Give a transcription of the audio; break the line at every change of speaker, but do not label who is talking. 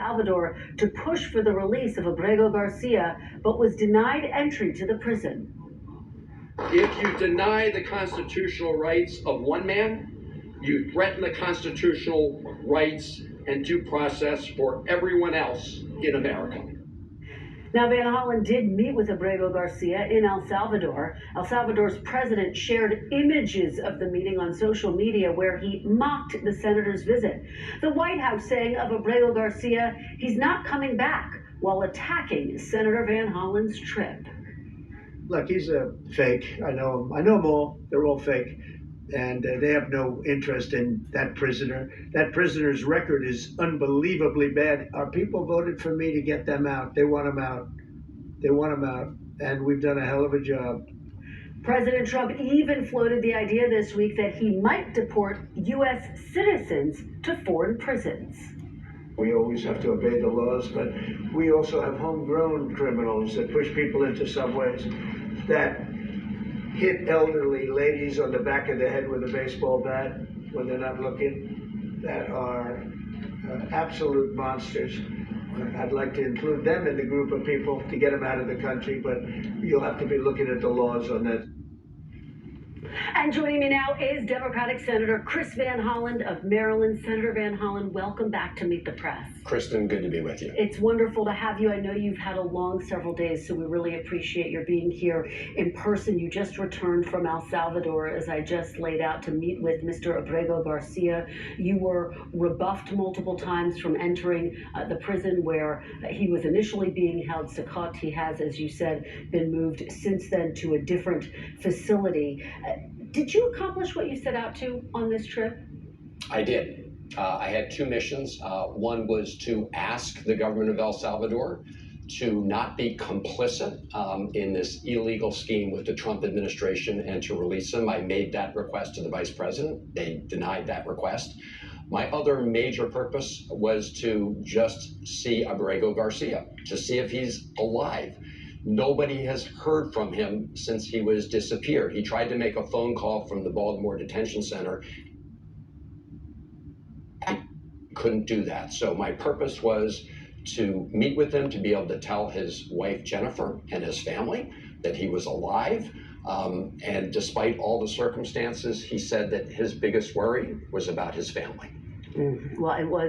Salvador to push for the release of Albrego Garcia, but was denied entry to the prison.
If you deny the constitutional rights of one man, you threaten the constitutional rights and due process for everyone else in America.
Now, Van Hollen did meet with Albrego Garcia in El Salvador. El Salvador's president shared images of the meeting on social media where he mocked the senator's visit. The White House saying of Albrego Garcia, he's not coming back, while attacking Senator Van Hollen's trip.
Look, he's a fake. I know him. I know them all. They're all fake. And they have no interest in that prisoner. That prisoner's record is unbelievably bad. Our people voted for me to get them out. They want him out. They want him out. And we've done a hell of a job.
President Trump even floated the idea this week that he might deport U.S. citizens to foreign prisons.
We always have to obey the laws, but we also have homegrown criminals that push people into subways, that hit elderly ladies on the back of the head with a baseball bat when they're not looking, that are absolute monsters. I'd like to include them in the group of people to get them out of the country, but you'll have to be looking at the laws on that.
And joining me now is Democratic Senator Chris Van Hollen of Maryland. Senator Van Hollen, welcome back to Meet the Press.
Kristen, good to be with you.
It's wonderful to have you. I know you've had a long several days, so we really appreciate your being here in person. You just returned from El Salvador, as I just laid out, to meet with Mr. Albrego Garcia. You were rebuffed multiple times from entering the prison where he was initially being held. Secot, he has, as you said, been moved since then to a different facility. Did you accomplish what you set out to on this trip?
I did. I had two missions. One was to ask the government of El Salvador to not be complicit in this illegal scheme with the Trump administration and to release him. I made that request to the vice president. They denied that request. My other major purpose was to just see Albrego Garcia, to see if he's alive. Nobody has heard from him since he was disappeared. He tried to make a phone call from the Baltimore Detention Center. I couldn't do that. So my purpose was to meet with him, to be able to tell his wife, Jennifer, and his family that he was alive. And despite all the circumstances, he said that his biggest worry was about his family.
Well, it was